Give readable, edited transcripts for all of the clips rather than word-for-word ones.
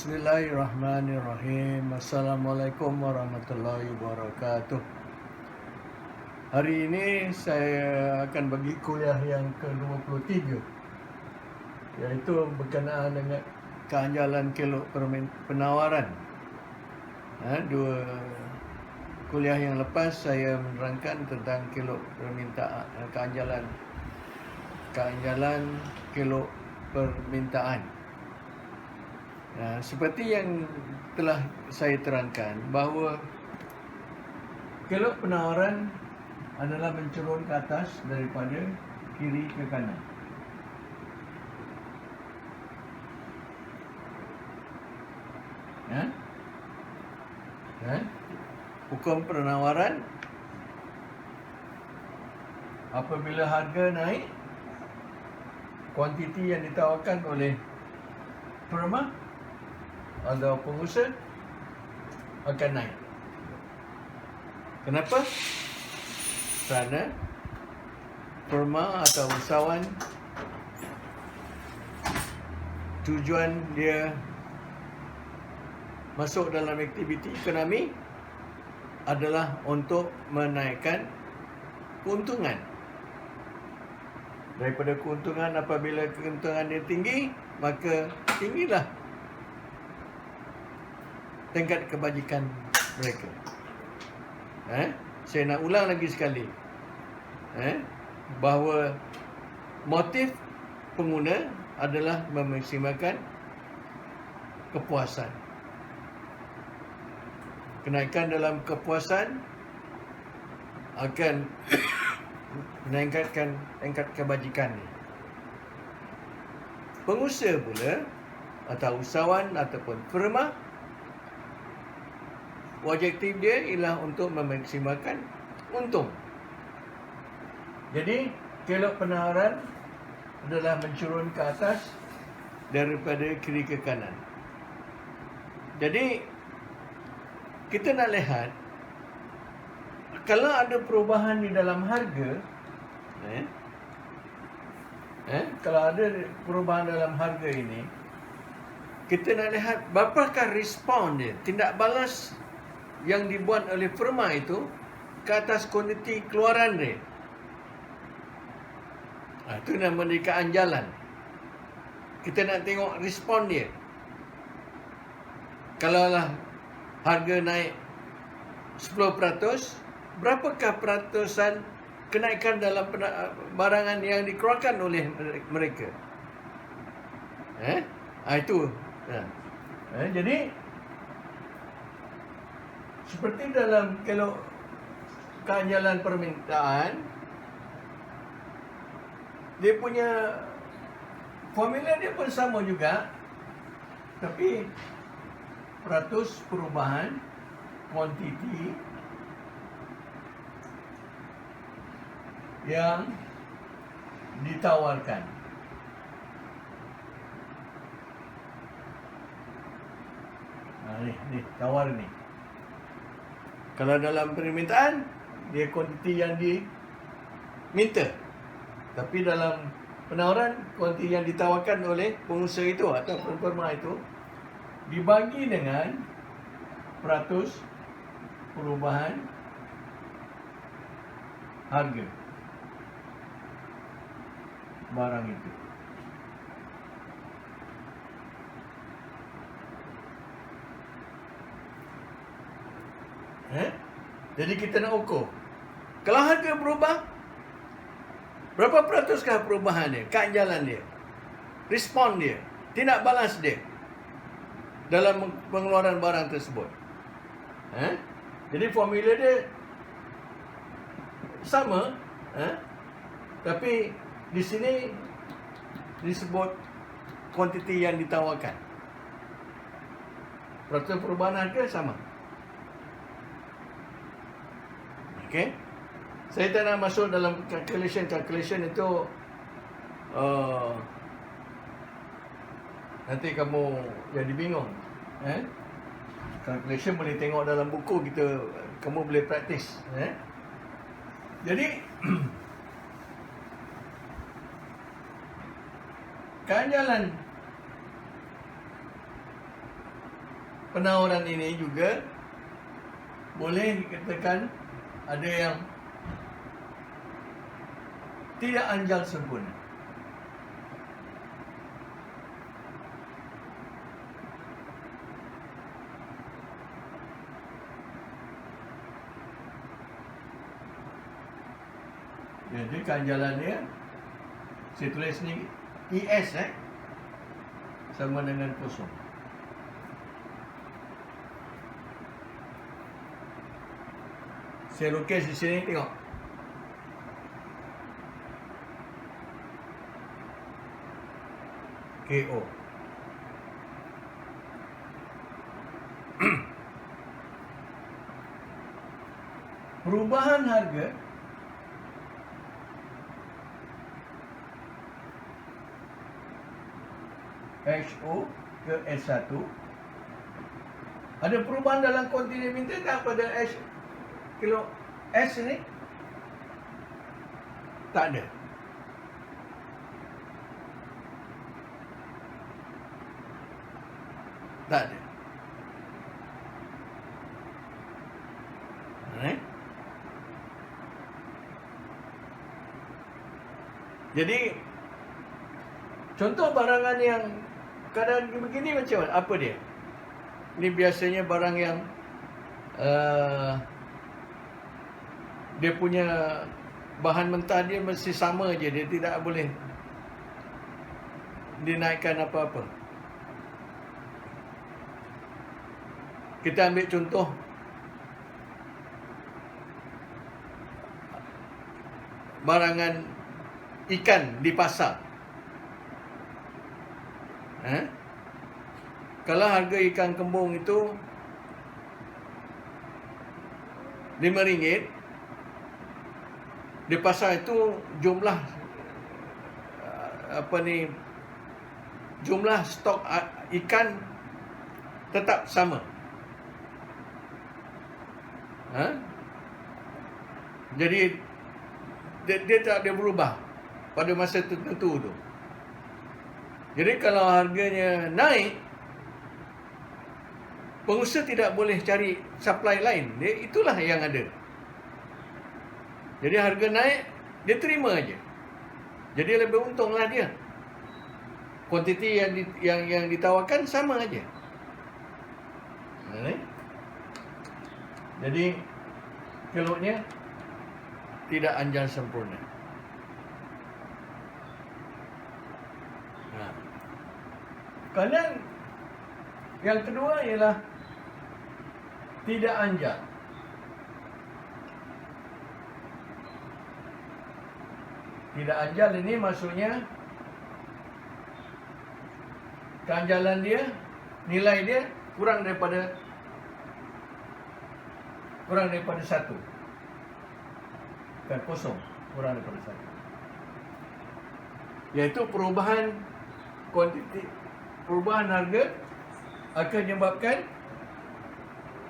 Bismillahirrahmanirrahim. Assalamualaikum warahmatullahi wabarakatuh. Hari ini saya akan bagi kuliah yang ke-23, iaitu berkenaan dengan keanjalan kelok penawaran. Dua kuliah yang lepas saya menerangkan tentang kelok permintaan, keanjalan kelok permintaan. Seperti yang telah saya terangkan bahawa kelok penawaran adalah mencerun ke atas daripada kiri ke kanan. Hukum penawaran, apabila harga naik, kuantiti yang ditawarkan oleh firma atau pengusaha akan naik. Kenapa? Kerana firma atau usahawan tujuan dia masuk dalam aktiviti ekonomi adalah untuk menaikkan keuntungan. Daripada keuntungan, apabila keuntungan dia tinggi, maka tinggilah tingkat kebajikan mereka. Saya nak ulang lagi sekali, bahawa motif pengguna adalah memaksimalkan kepuasan. Kenaikan dalam kepuasan akan meningkatkan tingkat kebajikan. Pengusaha pula atau usahawan ataupun firma, objektif dia ialah untuk memaksimalkan untung. Jadi kelok penawaran adalah mencurun ke atas daripada kiri ke kanan. Jadi kita nak lihat, kalau ada perubahan di dalam harga, kalau ada perubahan dalam harga ini, kita nak lihat berapakah respon dia, tindak balas yang dibuat oleh firma itu ke atas kuantiti keluaran dia. Itu namanya keanjalan. Kita nak tengok respon dia. Kalaulah harga naik 10%, berapakah peratusan kenaikan dalam barangan yang dikeluarkan oleh mereka? Itu. Jadi seperti dalam kelok keanjalan permintaan, dia punya formula dia pun sama juga, tapi peratus perubahan kuantiti yang ditawarkan. Ni tawar ni. Kalau dalam permintaan, dia kuantiti yang diminta. Tapi dalam penawaran, kuantiti yang ditawarkan oleh pengusaha itu atau firma itu dibagi dengan peratus perubahan harga barang itu. Jadi kita nak ukur, kalau harga berubah, berapa peratuskah perubahan dia, keanjalan dia, respon dia, tindak balas dia dalam pengeluaran barang tersebut. Jadi formula dia sama, tapi di sini disebut kuantiti yang ditawarkan. Peraturan perubahan harga sama. Okey. Saya tak nak masuk dalam calculation itu, nanti kamu jadi bingung. Calculation boleh tengok dalam buku kita, kamu boleh praktis. Jadi keanjalan penawaran ini juga boleh dikatakan ada yang tidak anjal sempurna. Jadi ganjalan dia, saya tulis ni ES sama dengan kosong. Saya lukis di sini, tengok. KO. Perubahan harga HO ke S1. Ada perubahan dalam kontiner minta tak pada kilo S ni? Tak ada. Tak ada. Jadi contoh barangan yang keadaan begini macam mana? Apa dia? Ini biasanya barang yang dia punya bahan mentah dia mesti sama je. Dia tidak boleh dinaikkan apa-apa. Kita ambil contoh barangan ikan di pasar. Kalau harga ikan kembung itu RM5, di pasar itu jumlah jumlah stok ikan tetap sama. Jadi dia tak ada berubah pada masa tertentu tu. Jadi kalau harganya naik, pengusaha tidak boleh cari supply lain. Itulah yang ada. Jadi harga naik, dia terima aja. Jadi lebih untunglah dia. Kuantiti yang ditawarkan sama aja. Jadi keluknya tidak anjal sempurna. Kemudian yang kedua ialah tidak anjal. Tidak anjal ini maksudnya keanjalan dia, nilai dia kurang daripada 1. Bukan kosong, kurang daripada 1. Iaitu perubahan kuantiti, perubahan harga akan menyebabkan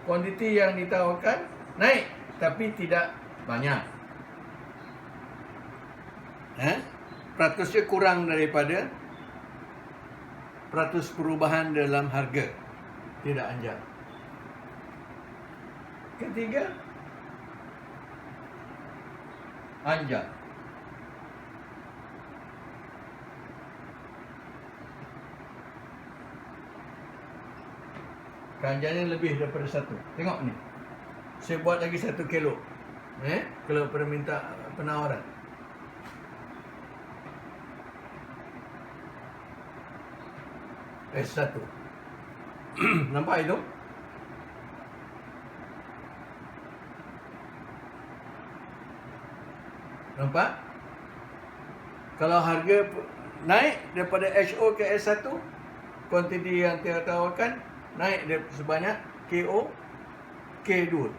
kuantiti yang ditawarkan naik tapi tidak banyak. Peratusnya kurang daripada peratus perubahan dalam harga. Tidak anjal. Ketiga, anjal. Keanjalannya lebih daripada 1. Tengok ni. Saya buat lagi 1 kilo. Kalau pada minta penawaran. S1. Nampak itu? Nampak? Kalau harga naik daripada HO ke S1, kuantiti yang ditawarkan naik sebanyak KO K2.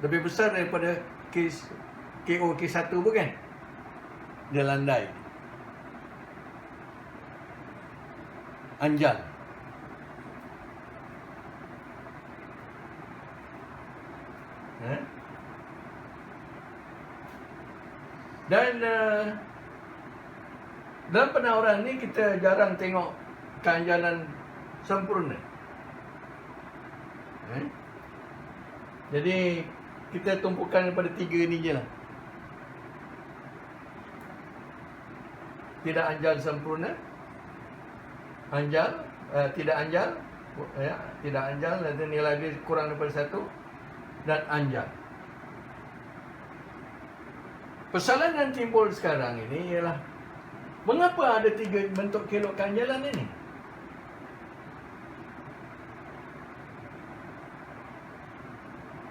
Lebih besar daripada KO K1 bukan? Dia landai. Anjal. Dan dalam penawaran ni kita jarang tengok keanjalan sempurna. Jadi kita tumpukan daripada 3 ni je lah. Tidak anjal sempurna, anjal, tidak anjal, ya, tidak anjal, dan nilai dia kurang daripada 1, dan anjal. Persoalan yang timbul sekarang ini ialah mengapa ada 3 bentuk kelok keanjalan ini?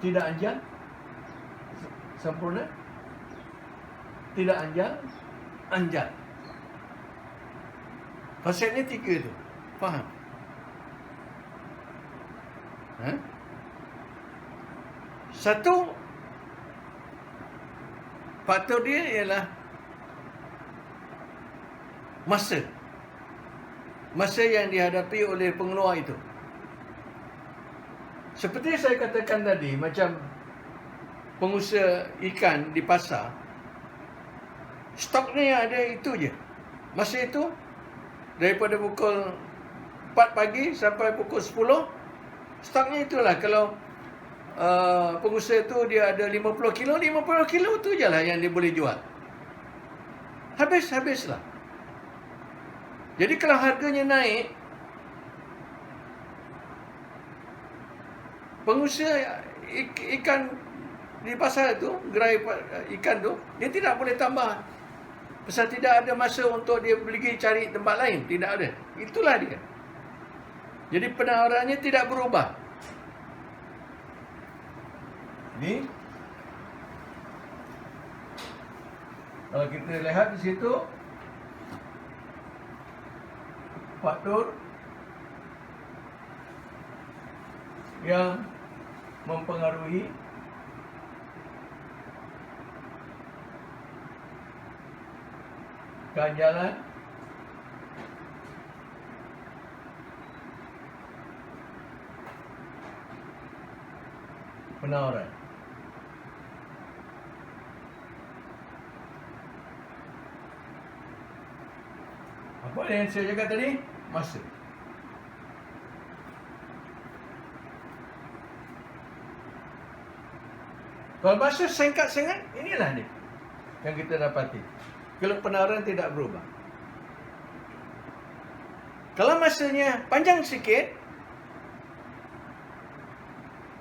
Tidak anjal, sempurna, tidak anjal, anjal. Konsepnya 3 tu. Faham? Satu, faktor dia ialah masa. Masa yang dihadapi oleh pengeluar itu. Seperti saya katakan tadi, macam pengusaha ikan di pasar, stoknya ada itu je. Masa itu, daripada pukul 4 pagi sampai pukul 10, stoknya itulah. Kalau pengusaha itu dia ada 50 kilo tu je lah yang dia boleh jual. Habislah. Jadi kalau harganya naik, pengusaha ikan di pasar itu, gerai ikan tu, dia tidak boleh tambah. Pasal tidak ada masa untuk dia pergi cari tempat lain. Tidak ada. Itulah dia. Jadi penawarannya tidak berubah. Ini, kalau kita lihat di situ, faktor yang mempengaruhi ganjalan penawaran. Apa yang saya cakap tadi? Masa. Kalau masa singkat sangat, inilah dia yang kita dapati. Kalau penawaran tidak berubah. Kalau masanya panjang sikit,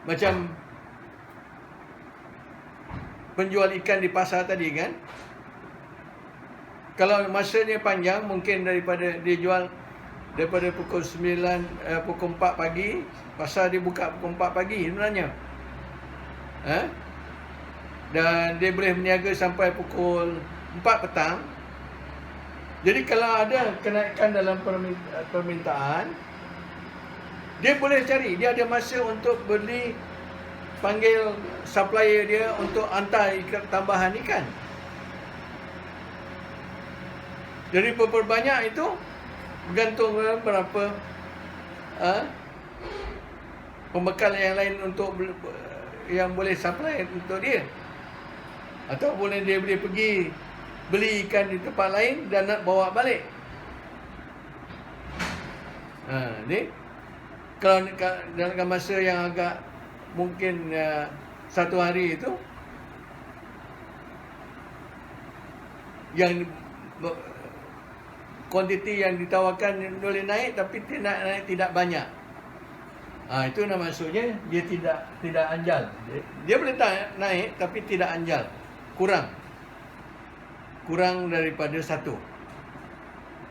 macam penjual ikan di pasar tadi kan, kalau masanya panjang, mungkin daripada dia jual daripada pukul 9, pukul 4 pagi, pasar dia buka pukul 4 pagi sebenarnya. Dan dia boleh berniaga sampai pukul 4 petang. Jadi kalau ada kenaikan dalam permintaan, dia boleh cari, dia ada masa untuk beli, panggil supplier dia untuk hantar ikan tambahan ikan. Jadi berbanyak itu bergantung berapa pembekal yang lain untuk yang boleh supply untuk dia. Atau boleh dia boleh pergi beli ikan di tempat lain dan nak bawa balik. Ni kalau dalam masa yang agak mungkin 1 hari itu, yang kuantiti yang ditawarkan boleh naik tapi tidak banyak. Itu maksudnya dia tidak anjal. Dia boleh naik tapi tidak anjal. Kurang daripada 1.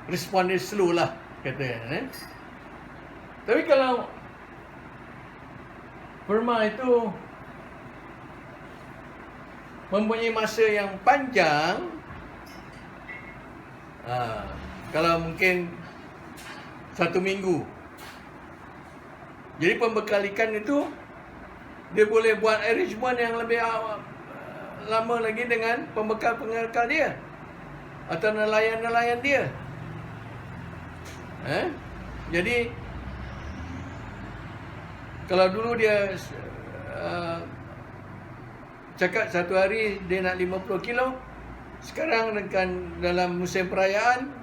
Respon dia slow lah katanya. Tapi kalau firma itu mempunyai masa yang panjang, kalau mungkin 1 minggu, jadi pembekal ikan itu dia boleh buat arrangement yang lebih lama lagi dengan pembekal dia atau nelayan dia. Jadi kalau dulu dia cakap 1 hari dia nak 50 kilo, sekarang dalam musim perayaan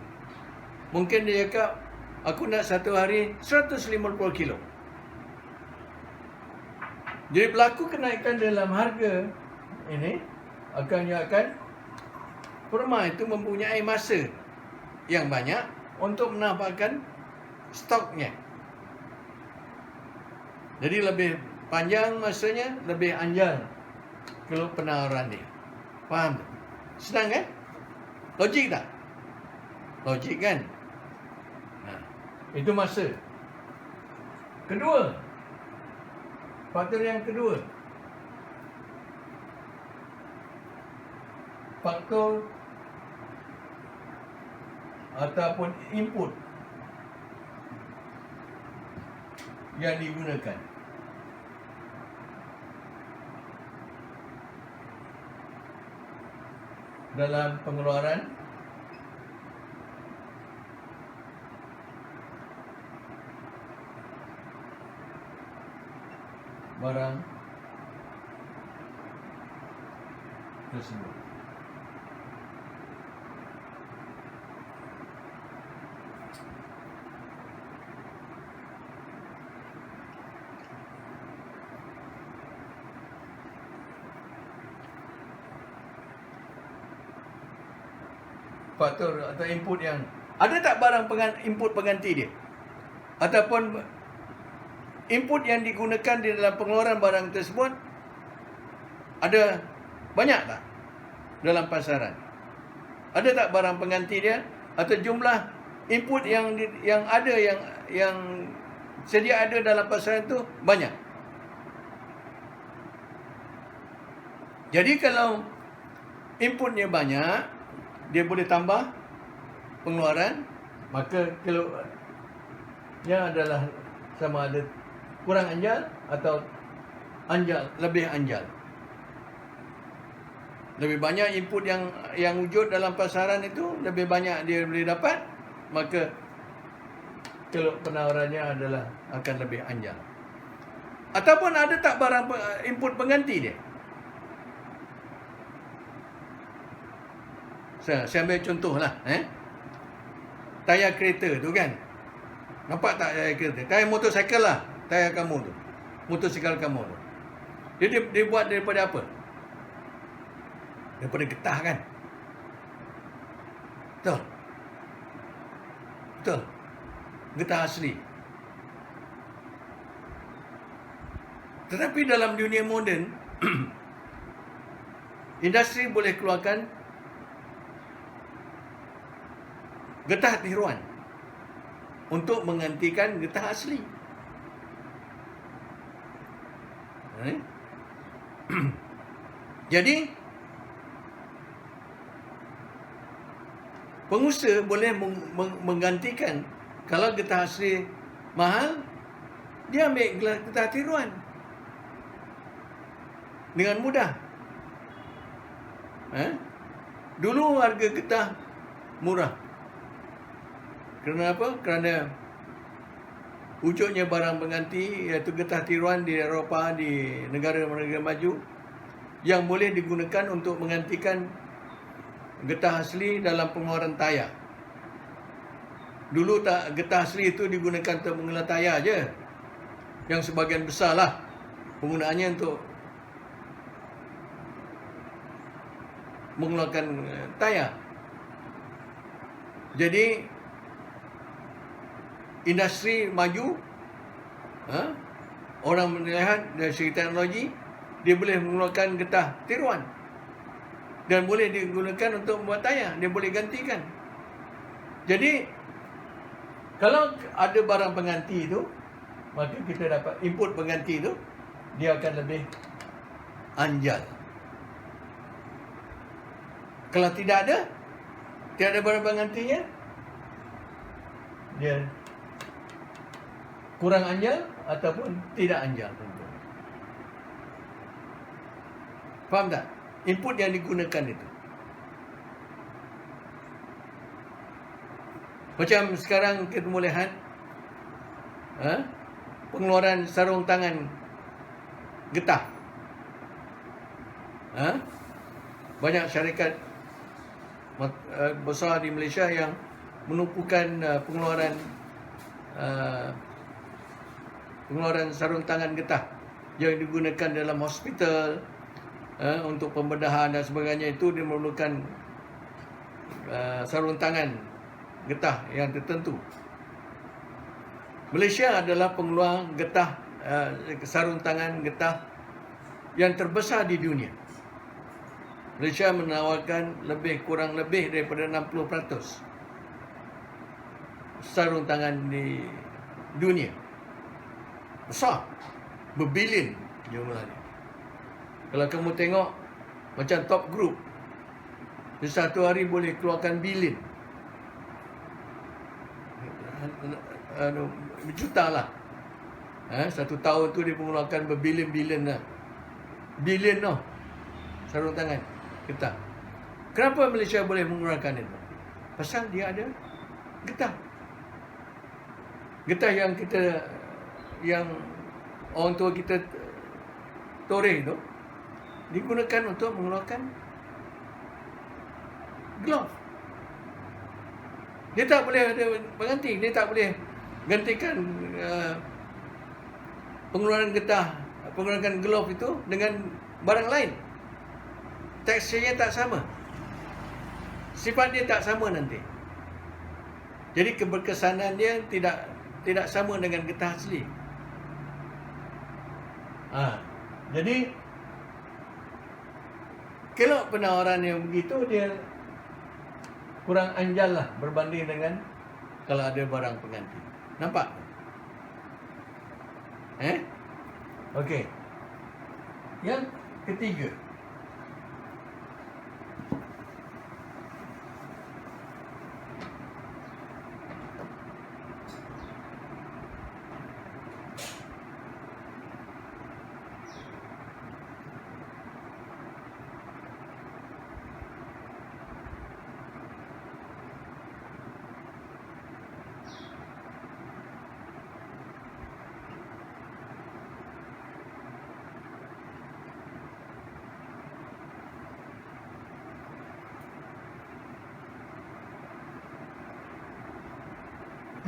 mungkin dia cakap aku nak 1 hari 150 kilo. Jadi berlaku kenaikan dalam harga ini akan menyebabkan firma itu mempunyai masa yang banyak untuk menambahkan stoknya. Jadi lebih panjang masanya, lebih anjal kalau penawaran dia. Faham tak? Senang kan? Logik tak? Logik kan? Itu masa. Kedua, faktor yang kedua, faktor ataupun input yang digunakan. Dalam pengeluaran barang tersebut. Faktor atau input yang ada tak barang input pengganti dia? Ataupun input yang digunakan di dalam pengeluaran barang tersebut ada banyak tak dalam pasaran? Ada tak barang pengganti dia atau jumlah input yang ada yang sedia ada dalam pasaran itu banyak? Jadi kalau inputnya banyak, dia boleh tambah pengeluaran, maka kalau yang adalah sama ada kurang anjal atau anjal, lebih anjal. Lebih banyak input yang wujud dalam pasaran itu, lebih banyak dia boleh dapat, maka kalau penawarannya adalah akan lebih anjal. Ataupun ada tak barang input pengganti dia? Saya ambil contoh lah. Tayar kereta tu kan. Nampak tak tayar kereta? Tayar motosikal lah. Tayar kamu tu. Motosikal kamu tu. Dia buat daripada apa? Daripada getah kan? Betul? Betul? Getah asli. Tetapi dalam dunia moden, industri boleh keluarkan getah tiruan untuk menggantikan getah asli. Jadi pengusaha boleh menggantikan. Kalau getah asli mahal, dia ambil getah tiruan dengan mudah. Dulu harga getah murah. Kerana apa? Kerana wujudnya barang pengganti, iaitu getah tiruan di Eropah, di negara-negara maju, yang boleh digunakan untuk menggantikan getah asli dalam pengeluaran tayar. Dulu tak, getah asli itu digunakan untuk mengelar tayar je. Yang sebahagian besar lah penggunaannya untuk mengeluarkan tayar. Jadi industri maju, orang melihat dari segi teknologi, dia boleh mengeluarkan getah tiruan dan boleh digunakan untuk membuat tayar. Dia boleh gantikan. Jadi kalau ada barang pengganti itu, maka kita dapat input pengganti itu, dia akan lebih anjal. Kalau tidak ada barang penggantinya, dia kurang anjal ataupun tidak anjal. Faham tak? Input yang digunakan itu. Macam sekarang kita boleh lihat pengeluaran sarung tangan getah. Banyak syarikat besar di Malaysia yang menumpukan pengeluaran sarung tangan getah yang digunakan dalam hospital untuk pembedahan dan sebagainya, itu dia memerlukan sarung tangan getah yang tertentu. Malaysia adalah pengeluar getah sarung tangan getah yang terbesar di dunia. Malaysia menawarkan kurang lebih daripada 60% sarung tangan di dunia. Besar, berbilion jumlahnya. Kalau kamu tengok macam top group, di satu hari boleh keluarkan bilion, juta lah. Satu tahun tu dia mengeluarkan berbilion-bilion lah. Bilion tau, sarung tangan getah. Kenapa Malaysia boleh mengeluarkan itu? Pasal dia ada getah. Getah yang orang tua kita toreh tu digunakan untuk mengeluarkan glove. Dia tak boleh ada berganti. Dia tak boleh gantikan pengeluaran glove itu dengan barang lain. Teksturnya tak sama. Sifat dia tak sama nanti. Jadi keberkesanan dia tidak sama dengan getah asli. Jadi kalau penawaran yang begitu, dia kurang anjal lah berbanding dengan kalau ada barang pengganti. Nampak? Okey. Yang ketiga,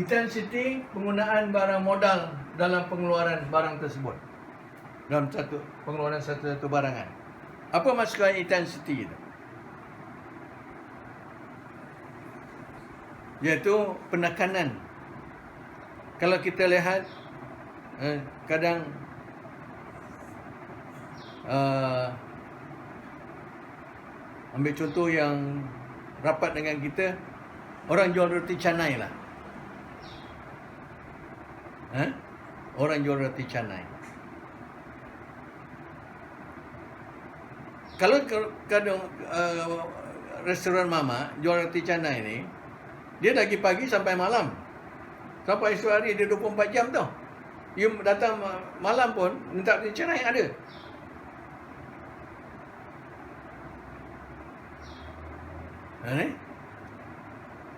intensity penggunaan barang modal dalam pengeluaran barang tersebut, dalam pengeluaran satu barangan. Apa maksudnya intensity itu? Iaitu penekanan. Kalau kita lihat kadang ambil contoh yang rapat dengan kita, orang jual roti canai lah. Orang jual roti canai. Kalau restoran mama jual roti canai ni, dia dari pagi sampai malam. Sampai esok hari dia 24 jam tau. You datang malam pun minta roti canai ada.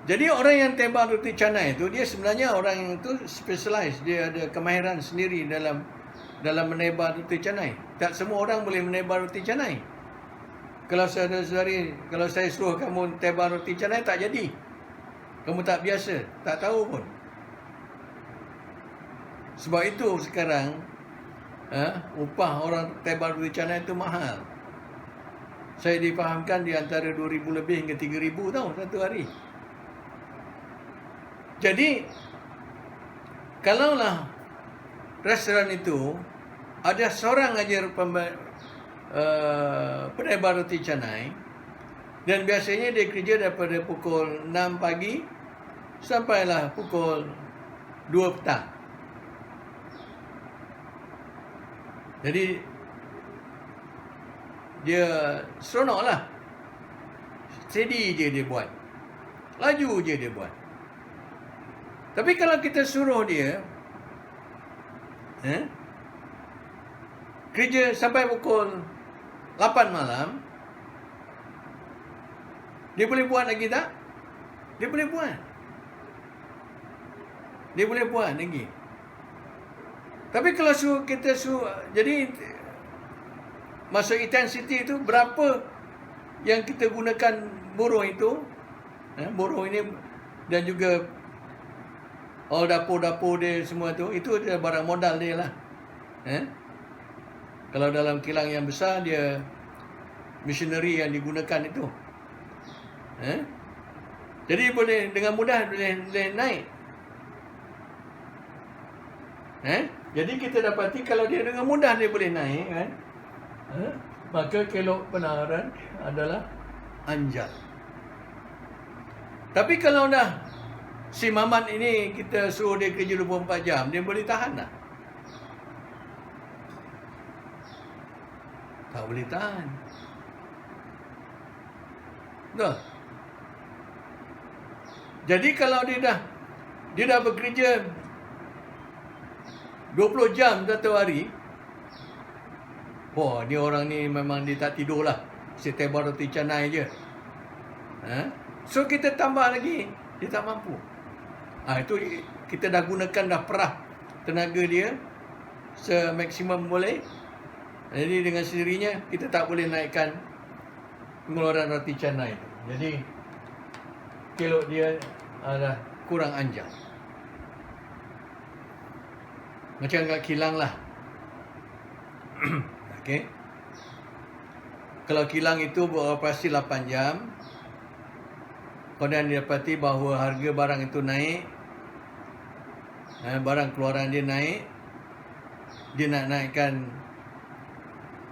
Jadi orang yang tembak roti canai itu, dia sebenarnya orang yang itu specialize. Dia ada kemahiran sendiri dalam menebar roti canai. Tak semua orang boleh menebar roti canai. Kalau saudara-saudari, kalau saya suruh kamu tebar roti canai, tak jadi. Kamu tak biasa, tak tahu pun. Sebab itu sekarang upah orang tebar roti canai itu mahal. Saya difahamkan di antara 2,000 lebih hingga 3,000 tau satu hari. Jadi, kalaulah restoran itu ada seorang aja penebar roti canai, dan biasanya dia kerja daripada pukul 6 pagi sampailah pukul 2 petang. Jadi, dia seronok lah. Steady je dia buat. Laju je dia buat. Tapi kalau kita suruh dia kerja sampai pukul 8 malam, dia boleh buat lagi tak? Dia boleh buat. Dia boleh buat lagi. Tapi kalau kita suruh, jadi masuk intensity itu, berapa yang kita gunakan buruh itu, buruh ini, dan juga dapur-dapur dia semua tu, itu adalah barang modal dia lah. Kalau dalam kilang yang besar, dia machinery yang digunakan itu. Jadi boleh dengan mudah boleh naik. Jadi kita dapati kalau dia dengan mudah dia boleh naik kan. Maka kelok penawaran adalah anjal. Tapi kalau dah si Mamat ini kita suruh dia kerja 24 jam, dia boleh tahan tak? Tak boleh tahan. Betul? Jadi kalau dia dah bekerja 20 jam satu hari, wah, ni orang ni memang dia tak tidur lah. Setebal roti canai je. So kita tambah lagi, dia tak mampu. Itu kita dah gunakan dah perah tenaga dia semaksimum boleh. Jadi dengan sendirinya kita tak boleh naikkan pengeluaran roti canai. Jadi kelok dia adalah kurang anjal. Macam kat kilang lah. Okey. Kalau kilang itu beroperasi 8 jam, kemudian didapati bahawa harga barang itu naik, barang keluaran dia naik, dia nak naikkan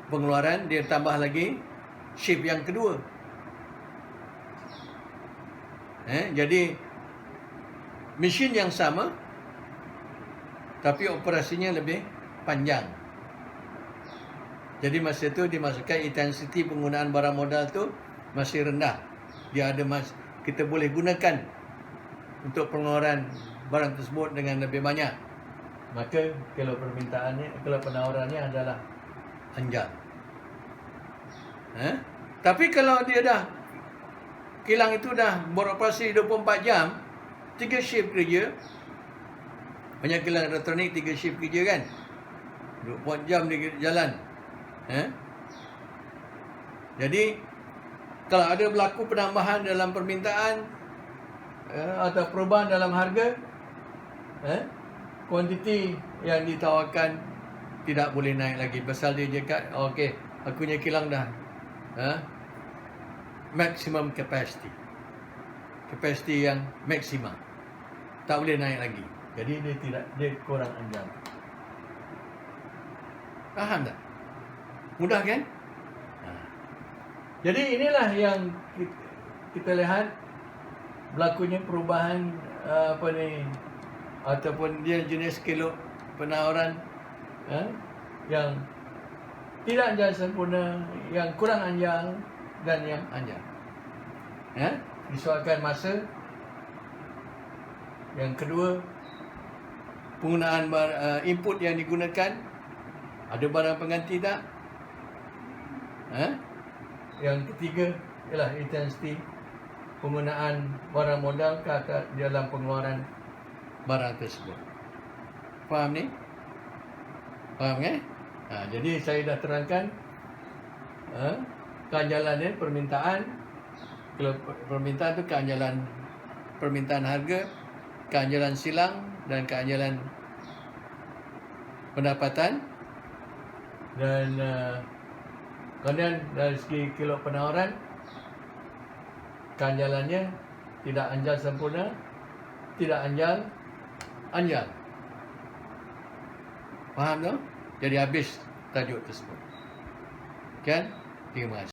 pengeluaran, dia tambah lagi shift yang kedua. Jadi mesin yang sama, tapi operasinya lebih panjang. Jadi masa itu dimasukkan intensiti penggunaan barang modal tu masih rendah. Dia ada kita boleh gunakan untuk pengeluaran barang tersebut dengan lebih banyak. Maka kalau penawarannya adalah anjal. Tapi kalau dia dah kilang itu dah beroperasi 24 jam, 3 shift kerja. Banyak kilang elektronik 3 shift kerja kan. 24 jam dia jalan. Jadi kalau ada berlaku penambahan dalam permintaan atau perubahan dalam harga, kuantiti yang ditawarkan tidak boleh naik lagi. Pasal dia cakap, okey, aku punya kilang dah maximum capacity. Capacity yang maksimum. Tak boleh naik lagi. Jadi dia kurang anjal. Faham tak? Mudah kan? Jadi inilah yang kita lihat berlakunya perubahan ataupun dia jenis kelok penawaran yang tidak anjal sempurna, yang kurang anjal dan yang anjal. Disebabkan masa. Yang kedua, penggunaan input yang digunakan, ada barang pengganti tak? Yang ketiga ialah intensiti penggunaan barang modal dalam pengeluaran barang tersebut. Faham ni? Faham kan? Jadi saya dah terangkan keanjalan permintaan. Kalau permintaan tu keanjalan permintaan harga, keanjalan silang dan keanjalan pendapatan. Dan kemudian dari segi kelok penawaran, keanjalannya tidak anjal sempurna, tidak anjal. Faham tak? Jadi habis tajuk tersebut. Kan? Terima kasih.